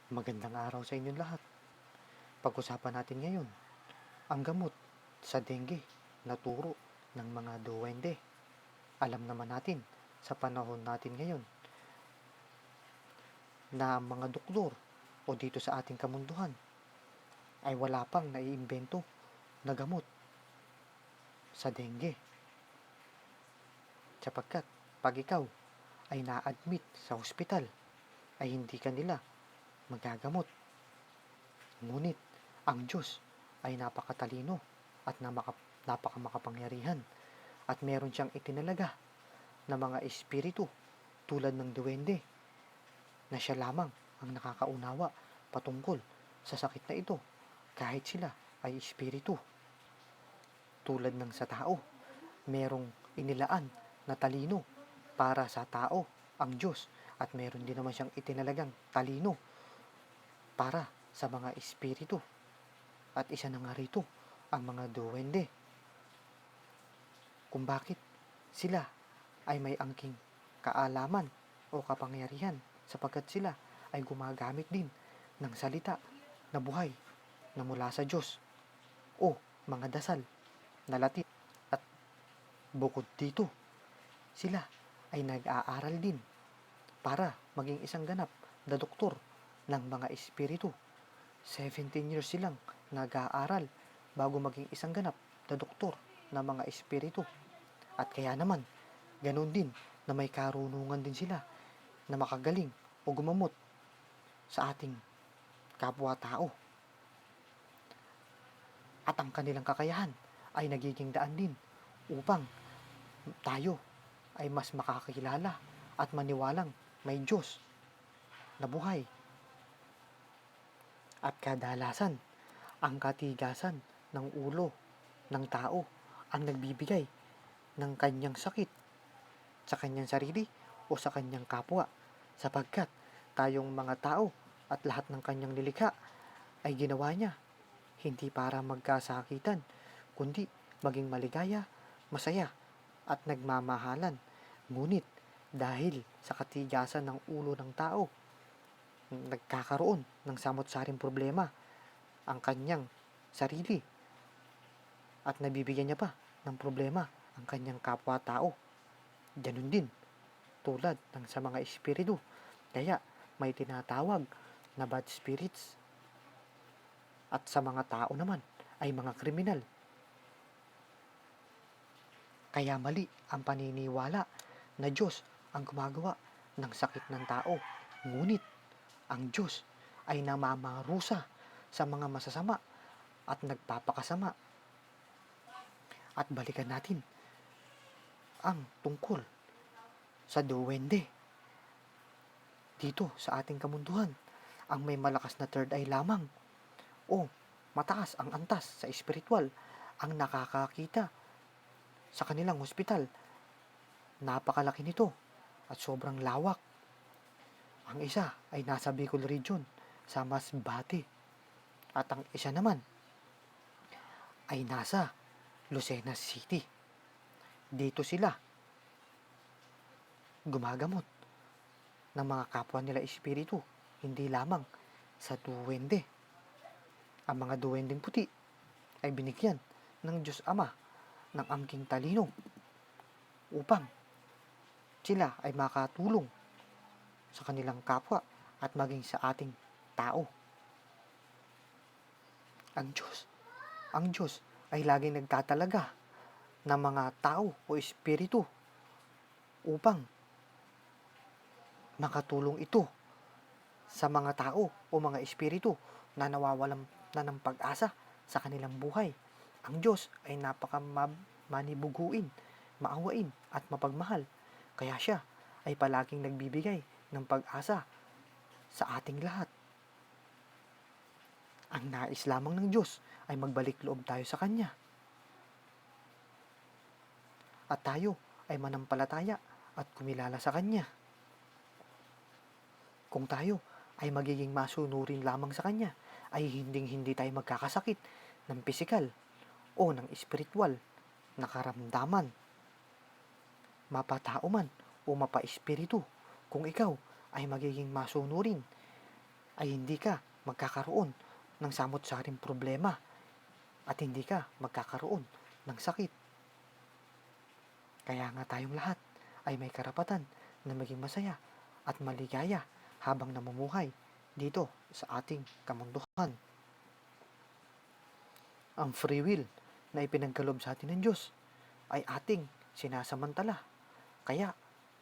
Magandang araw sa inyong lahat. Pag-usapan natin ngayon ang gamot sa dengue na turo ng mga duwende. Alam naman natin sa panahon natin ngayon na ang mga doktor o dito sa ating kamunduhan ay wala pang naiimbento na gamot sa dengue. Sapagkat pag ikaw ay na-admit sa ospital ay hindi ka nila magagamot. Ngunit ang Diyos ay napakatalino at napakamakapangyarihan at meron siyang itinalaga na mga espiritu tulad ng duwende na siya lamang ang nakakaunawa patungkol sa sakit na ito kahit sila ay espiritu. Tulad ng sa tao, merong inilaan na talino para sa tao ang Diyos at meron din naman siyang itinalagang talino para sa mga espiritu. At isa na nga rito ang mga duwende. Kung bakit sila ay may angking kaalaman o kapangyarihan sapagkat sila ay gumagamit din ng salita na buhay na mula sa Diyos o mga dasal na Latin. At bukod dito, sila ay nag-aaral din para maging isang ganap na doktor ng mga espiritu. 17 years silang nag-aaral bago maging isang ganap na doktor ng mga espiritu. At kaya naman, ganun din na may karunungan din sila na makagaling o gumamot sa ating kapwa-tao. At ang kanilang kakayahan ay nagiging daan din upang tayo ay mas makakilala at maniwalang may Diyos na buhay. At kadalasan, ang katigasan ng ulo ng tao ang nagbibigay ng kanyang sakit sa kanyang sarili o sa kanyang kapwa sapagkat tayong mga tao at lahat ng kanyang nilikha ay ginawa niya hindi para magkasakitan kundi maging maligaya, masaya at nagmamahalan. Ngunit dahil sa katigasan ng ulo ng tao, nagkakaroon ng samot-saring problema ang kanyang sarili at nabibigyan niya pa ng problema ang kanyang kapwa-tao. Ganun din tulad ng sa mga espiritu. Kaya may tinatawag na bad spirits at sa mga tao naman ay mga kriminal. Kaya mali ang paniniwala na Diyos ang gumagawa ng sakit ng tao. Ngunit ang Diyos ay namamarusa sa mga masasama at nagpapakasama. At balikan natin ang tungkol sa duwende. Dito sa ating kamunduhan, ang may malakas na third eye lamang o mataas ang antas sa espiritual ang nakakakita sa kanilang hospital. Napakalaki nito at sobrang lawak. Ang isa ay nasa Bicol Region sa Masbate at ang isa naman ay nasa Lucena City. Dito sila gumagamot ng mga kapwa nila espiritu, hindi lamang sa duwende. Ang mga duwendeng puti ay binigyan ng Diyos Ama ng angking talino upang sila ay makatulong sa kanilang kapwa at maging sa ating tao. Ang Diyos ay laging nagtatalaga ng mga tao o espiritu upang makatulong ito sa mga tao o mga espiritu na nawawalan na ng pag-asa sa kanilang buhay. Ang Diyos ay manibuguin, maawain at mapagmahal. Kaya siya ay palaging nagbibigay ng pag-asa sa ating lahat. Ang nais lamang ng Diyos ay magbalik loob tayo sa Kanya. At tayo ay manampalataya at kumilala sa Kanya. Kung tayo ay magiging masunurin lamang sa Kanya, ay hindi tayo magkakasakit ng pisikal o ng espiritual na karamdaman. Mapatao man o mapa-espiritu, kung ikaw ay magiging masunurin ay hindi ka magkakaroon ng samot-saring problema at hindi ka magkakaroon ng sakit. Kaya nga tayong lahat ay may karapatan na maging masaya at maligaya habang namumuhay dito sa ating kamunduhan. Ang free will na ipinagkaloob sa atin ng Diyos ay ating sinasamantala. Kaya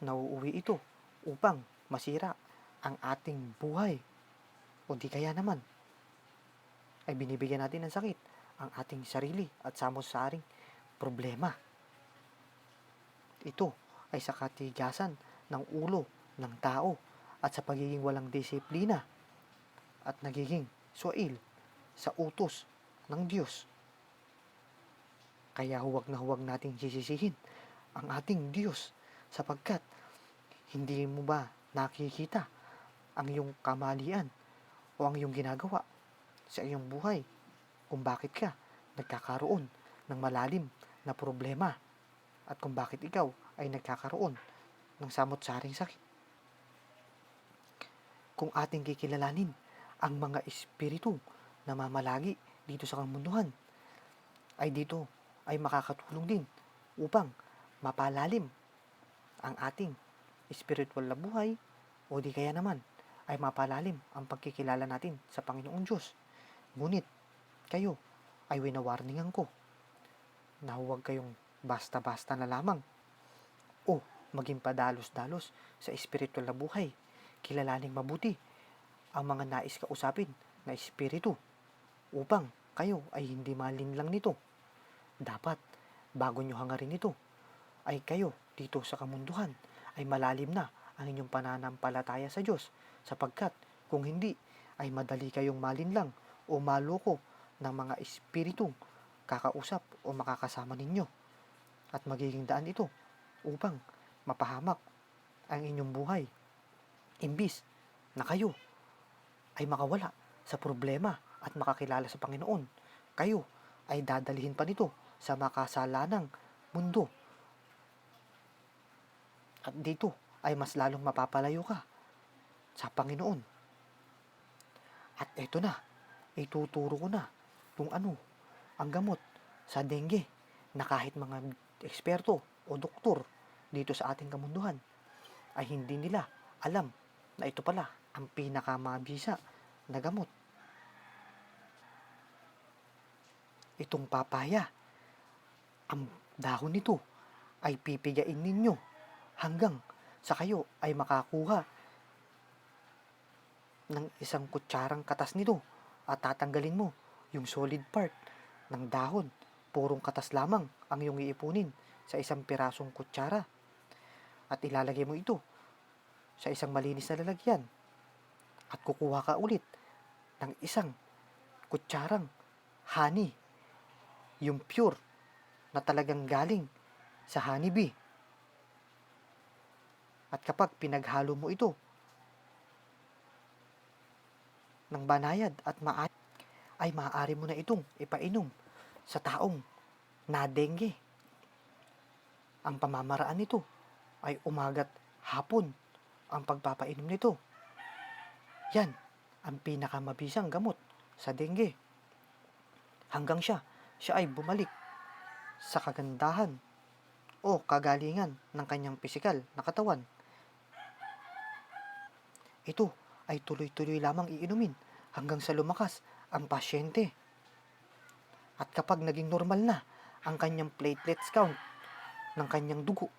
nauuwi ito upang masira ang ating buhay. O di kaya naman ay binibigyan natin ng sakit ang ating sarili at samot-saring problema. Ito ay sa katigasan ng ulo ng tao at sa pagiging walang disiplina at nagiging suwail sa utos ng Diyos. Kaya huwag na huwag nating sisisihin ang ating Diyos sapagkat hindi mo ba nakikita ang iyong kamalian o ang iyong ginagawa sa iyong buhay kung bakit ka nagkakaroon ng malalim na problema at kung bakit ikaw ay nagkakaroon ng samot-saring sakit. Kung ating kikilalanin ang mga espiritu na mamalagi dito sa kamunduhan, ay dito ay makakatulong din upang mapalalim ang ating spiritual na buhay o di kaya naman ay mapalalim ang pagkikilala natin sa Panginoong Diyos. Ngunit kayo ay winawarningan ko na huwag kayong basta-basta na lamang o maging padalos-dalos sa spiritual na buhay. Kilalaning mabuti ang mga nais kausapin na espiritu upang kayo ay hindi malinlang nito. Dapat bago nyo hangarin ito ay kayo dito sa kamunduhan ay malalim na ang inyong pananampalataya sa Diyos sapagkat kung hindi ay madali kayong malinlang o maloko ng mga espiritong kakausap o makakasama ninyo at magiging daan ito upang mapahamak ang inyong buhay. Imbis na kayo ay makawala sa problema at makakilala sa Panginoon, kayo ay dadalhin pa nito sa makasalanang mundo. At dito ay mas lalong mapapalayo ka sa Panginoon. At eto na, ituturo ko na kung ano ang gamot sa dengue na kahit mga eksperto o doktor dito sa ating kamunduhan ay hindi nila alam na ito pala ang pinakamabisa na gamot. Itong papaya, ang dahon nito ay pipigain ninyo hanggang sa kayo ay makakuha ng isang kutsarang katas nito at tatanggalin mo yung solid part ng dahon. Purong katas lamang ang iyong iipunin sa isang pirasong kutsara at ilalagay mo ito sa isang malinis na lalagyan at kukuha ka ulit ng isang kutsarang honey, yung pure na talagang galing sa honeybee. At kapag pinaghalo mo ito ng banayad at ay maaari mo na itong ipainom sa taong na dengue. Ang pamamaraan nito ay umaga't hapon ang pagpapainom nito. Yan ang pinakamabisang gamot sa dengue. Hanggang siya ay bumalik sa kagandahan o kagalingan ng kanyang pisikal na katawan. Ito ay tuloy-tuloy lamang iinumin hanggang sa lumakas ang pasyente. At kapag naging normal na ang kanyang platelets count ng kanyang dugo,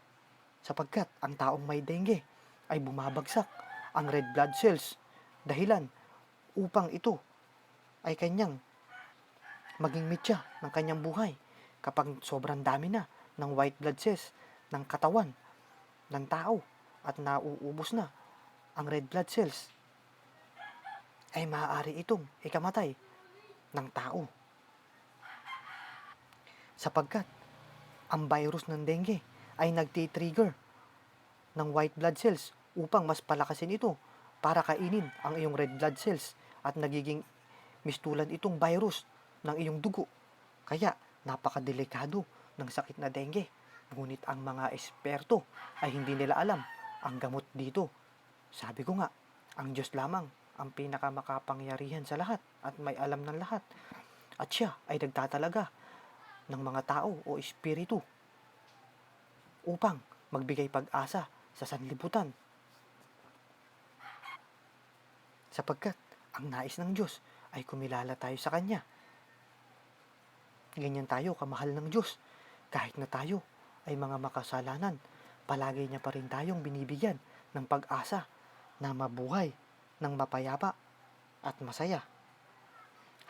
sapagkat ang taong may dengue ay bumabagsak ang red blood cells dahilan upang ito ay kanyang maging mitya ng kanyang buhay kapag sobrang dami na ng white blood cells ng katawan ng tao at nauubos na ang red blood cells, ay maaari itong ikamatay ng tao. Sapagkat ang virus ng dengue ay nagtitrigger ng white blood cells upang mas palakasin ito para kainin ang iyong red blood cells at nagiging mistulan itong virus ng iyong dugo. Kaya napakadelikado ng sakit na dengue. Ngunit ang mga eksperto ay hindi nila alam ang gamot dito. Sabi ko nga, ang Diyos lamang ang pinakamakapangyarihan sa lahat at may alam ng lahat. At siya ay nagtatalaga ng mga tao o espiritu upang magbigay pag-asa sa sanlibutan. Sapagkat ang nais ng Diyos ay kumilala tayo sa Kanya. Ganyan tayo kamahal ng Diyos. Kahit na tayo ay mga makasalanan, palagi niya pa rin tayong binibigyan ng pag-asa na mabuhay ng mapayapa at masaya.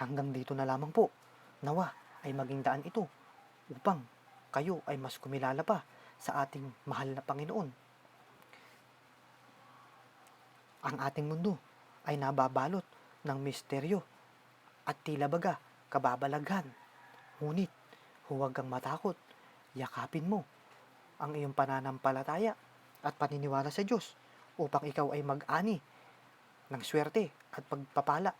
Hanggang dito na lamang po. Nawa ay maging daan ito upang kayo ay mas kumilala pa sa ating mahal na Panginoon. Ang ating mundo ay nababalot ng misteryo at tila baga kababalaghan. Ngunit huwag kang matakot. Yakapin mo ang iyong pananampalataya at paniniwala sa Diyos upang ikaw ay mag-ani ng swerte at pagpapala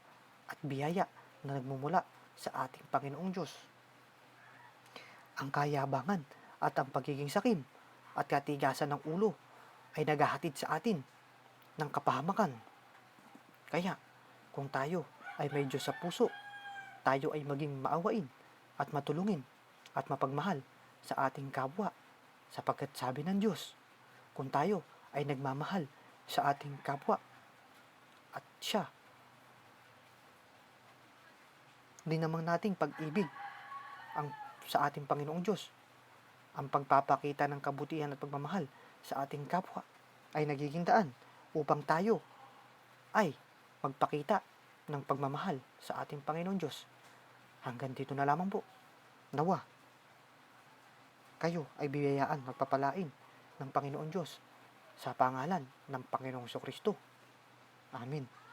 at biyaya na nagmumula sa ating Panginoong Diyos. Ang kayabangan at ang pagiging sakim at katigasan ng ulo ay naghahatid sa atin ng kapahamakan. Kaya, kung tayo ay may Diyos sa puso, tayo ay maging maawain at matulungin at mapagmahal sa ating kapwa. Sapagkat sabi ng Diyos, kung tayo ay nagmamahal sa ating kapwa at siya, din namang nating pag-ibig ang sa ating Panginoong Diyos, ang pagpapakita ng kabutihan at pagmamahal sa ating kapwa ay nagiging daan upang tayo ay magpakita ng pagmamahal sa ating Panginoong Diyos. Hanggang dito na lamang po. Nawa, kayo ay biyayaan, magpapalain ng Panginoon Diyos sa pangalan ng Panginoong Kristo. Amen.